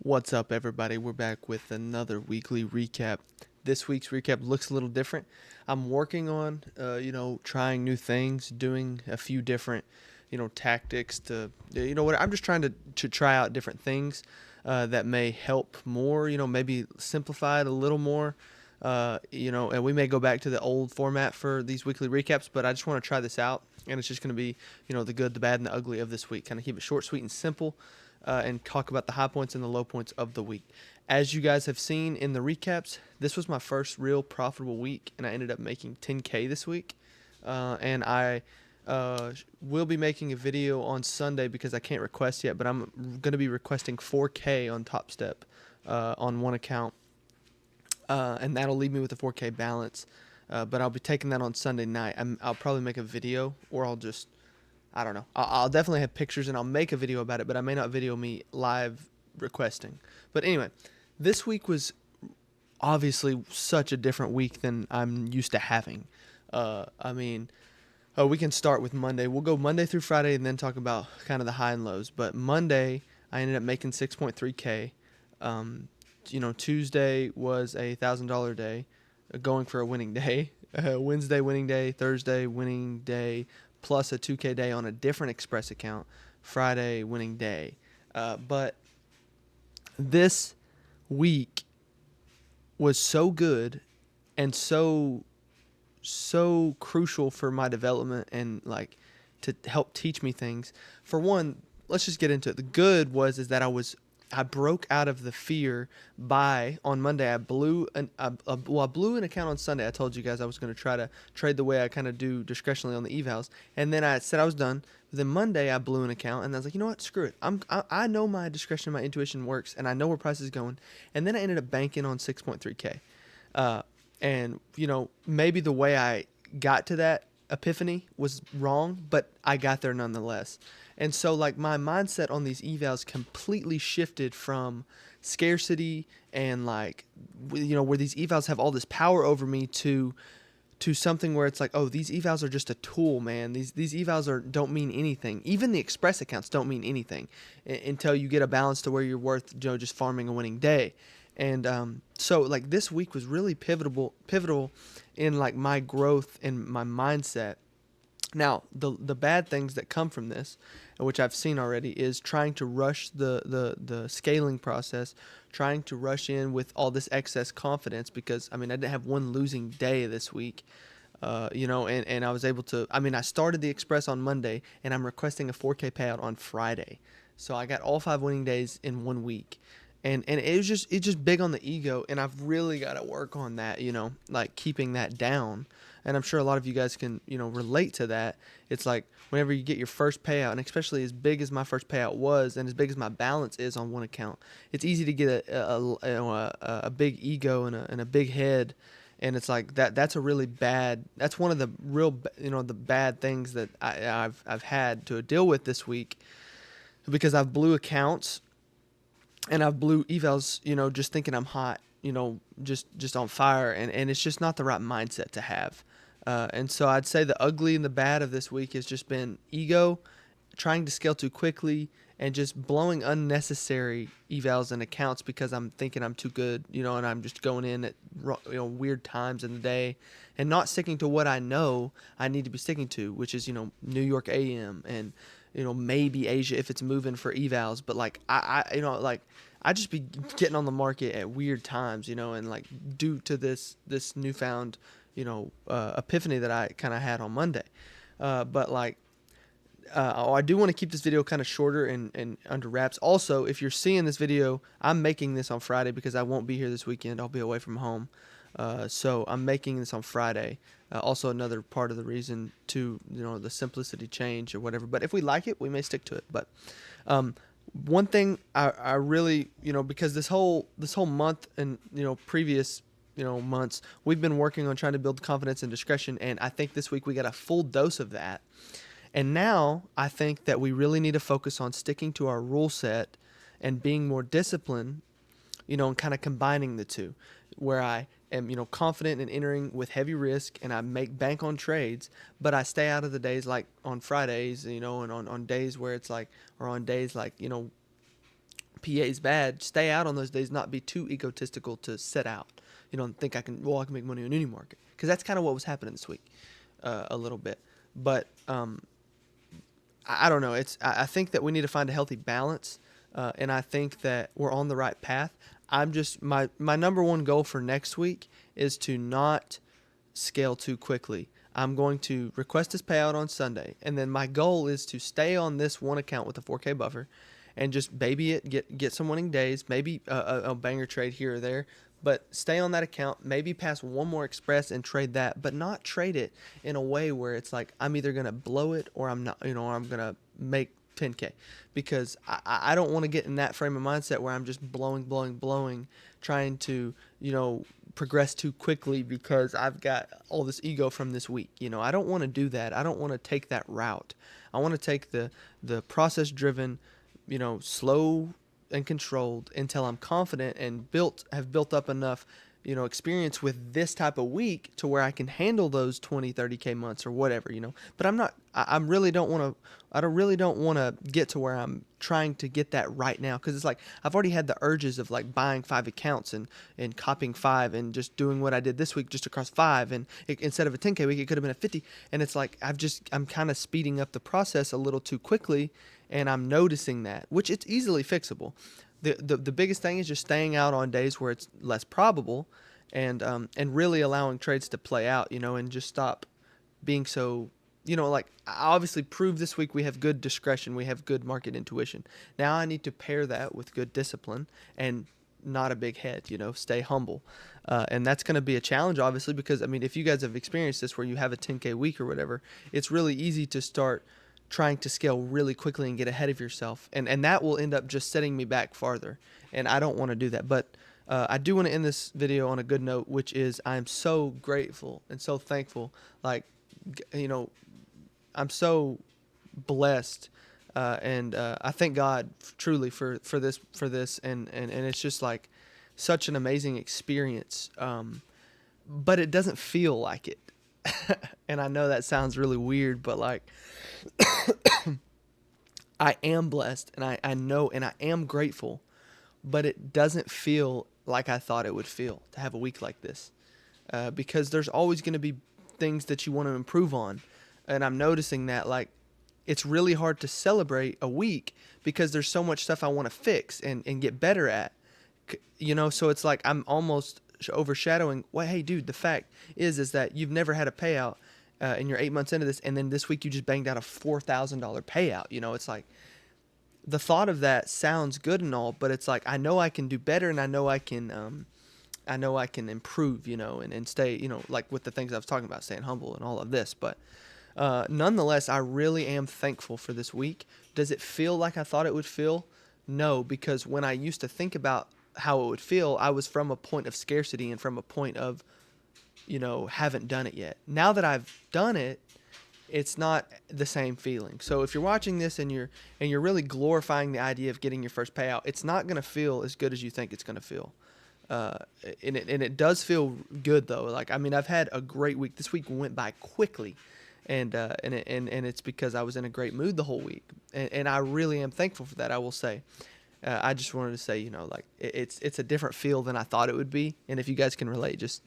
What's up, everybody? We're back with another weekly recap. This week's recap looks a little different. I'm working on, trying new things, doing a few different, tactics to, what I'm just trying to try out different things that may help more, maybe simplify it a little more. And we may go back to the old format for these weekly recaps, but I just want to try this out. And it's just going to be, the good, the bad, and the ugly of this week. Kind of keep it short, sweet, and simple and talk about the high points and the low points of the week. As you guys have seen in the recaps, this was my first real profitable week, and I ended up making 10K this week. And I will be making a video on Sunday because I can't request yet, but I'm going to be requesting 4K on Top Step on one account. And that'll leave me with a 4K balance. But I'll be taking that on Sunday night. I'll probably make a video, or I don't know. I'll definitely have pictures and I'll make a video about it, but I may not video me live requesting. But anyway, this week was obviously such a different week than I'm used to having. We can start with Monday. We'll go Monday through Friday and then talk about kind of the high and lows. But Monday, I ended up making 6.3K. Tuesday was a $1,000 day, going for a winning day. Wednesday, winning day. Thursday, winning day, plus a 2K day on a different Express account. Friday, winning day. But this week was so good and so crucial for my development and like to help teach me things. For one, let's just get into it. The good is that I broke out of the fear on Monday. I blew an account on Sunday. I told you guys I was going to try to trade the way I kind of do discretionally on the evals, and then I said I was done. But then Monday I blew an account, and I was like, you know what, screw it. I know my discretion, my intuition works, and I know where price is going. And then I ended up banking on 6.3K, and maybe the way I got to that epiphany was wrong, but I got there nonetheless. And so like my mindset on these evals completely shifted from scarcity and like where these evals have all this power over me to something where it's like, oh, these evals are just a tool, man. These evals don't mean anything. Even the Express accounts don't mean anything until you get a balance to where you're worth just farming a winning day. And so like this week was really pivotal in like my growth and my mindset. Now, the bad things that come from this, which I've seen already, is trying to rush the scaling process, trying to rush in with all this excess confidence because, I didn't have one losing day this week, and I was able to, I started the Express on Monday, and I'm requesting a 4K payout on Friday. So I got all 5 winning days in 1 week. And it's just big on the ego, and I've really got to work on that, like keeping that down. And I'm sure a lot of you guys can, relate to that. It's like whenever you get your first payout, and especially as big as my first payout was, and as big as my balance is on one account, it's easy to get a big ego and a big head, and it's like that's a really bad. That's one of the real, the bad things that I've had to deal with this week, because I've blew accounts, and I've blew evals, just thinking I'm hot, just on fire, and it's just not the right mindset to have. And so I'd say the ugly and the bad of this week has just been ego, trying to scale too quickly, and just blowing unnecessary evals and accounts because I'm thinking I'm too good, and I'm just going in at weird times in the day, and not sticking to what I know I need to be sticking to, which is New York AM and maybe Asia if it's moving for evals, but like I just be getting on the market at weird times, and like due to this newfound epiphany that I kind of had on Monday. But like, I do want to keep this video kind of shorter and under wraps. Also, if you're seeing this video, I'm making this on Friday because I won't be here this weekend. I'll be away from home. So I'm making this on Friday. Also another part of the reason to, the simplicity change or whatever. But if we like it, we may stick to it. But one thing I really, because this whole month and, previous months, we've been working on trying to build confidence and discretion, and I think this week we got a full dose of that. And now I think that we really need to focus on sticking to our rule set and being more disciplined, and kind of combining the two, where I am, confident in entering with heavy risk and I make bank on trades, but I stay out of the days like on Fridays, and on days where it's like, or on days like, PA's bad. Stay out on those days, not be too egotistical to sit out. Think I can make money on any market, because that's kind of what was happening this week, a little bit. But I don't know. I think that we need to find a healthy balance, and I think that we're on the right path. I'm just my number one goal for next week is to not scale too quickly. I'm going to request this payout on Sunday, and then my goal is to stay on this one account with a 4K buffer, and just baby it, get some winning days, maybe a banger trade here or there, but stay on that account. Maybe pass one more express and trade that, but not trade it in a way where it's like I'm either gonna blow it or I'm not, or I'm gonna make 10K, because I don't want to get in that frame of mindset where I'm just blowing, trying to progress too quickly because I've got all this ego from this week. I don't want to do that. I don't want to take that route. I want to take the process driven, slow and controlled until I'm confident and have built up enough experience with this type of week to where I can handle those 20-30K months or whatever. But I really don't want to get to where I'm trying to get that right now, because it's like I've already had the urges of like buying 5 accounts and copying 5 and just doing what I did this week just across 5, and instead of a 10K week it could have been a 50, and it's like I'm kind of speeding up the process a little too quickly, and I'm noticing that, which it's easily fixable. The biggest thing is just staying out on days where it's less probable, and really allowing trades to play out, and just stop being so, like I obviously proved this week we have good discretion, we have good market intuition. Now I need to pair that with good discipline and not a big head, stay humble. And that's going to be a challenge, obviously, because if you guys have experienced this where you have a 10K week or whatever, it's really easy to start trying to scale really quickly and get ahead of yourself, and that will end up just setting me back farther, and I don't want to do that. But I do want to end this video on a good note, which is I'm so grateful and so thankful. Like, I'm so blessed, and I thank God truly for this, and it's just like such an amazing experience, but it doesn't feel like it. And I know that sounds really weird, but like I am blessed, and I know, and I am grateful, but it doesn't feel like I thought it would feel to have a week like this, because there's always going to be things that you want to improve on, and I'm noticing that like it's really hard to celebrate a week because there's so much stuff I want to fix and get better at, so it's like I'm almost overshadowing. Well, hey dude, the fact is that you've never had a payout, and you're 8 months into this, and then this week you just banged out a $4,000 payout. It's like the thought of that sounds good and all, but it's like I know I can do better, and I know I can improve, and stay, like with the things I was talking about, staying humble and all of this. But nonetheless, I really am thankful for this week. Does it feel like I thought it would feel? No, because when I used to think about how it would feel, I was from a point of scarcity and from a point of haven't done it yet. Now that I've done it, it's not the same feeling. So if you're watching this and you're really glorifying the idea of getting your first payout, it's not going to feel as good as you think it's going to feel. And it does feel good though. Like I've had a great week. This week went by quickly, and it's because I was in a great mood the whole week, and I really am thankful for that. I will say. I just wanted to say, like it's a different feel than I thought it would be, and if you guys can relate, just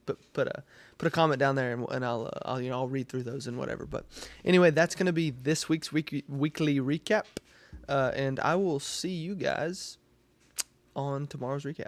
put a comment down there, and I'll read through those and whatever. But anyway, that's gonna be this week's weekly recap, and I will see you guys on tomorrow's recap.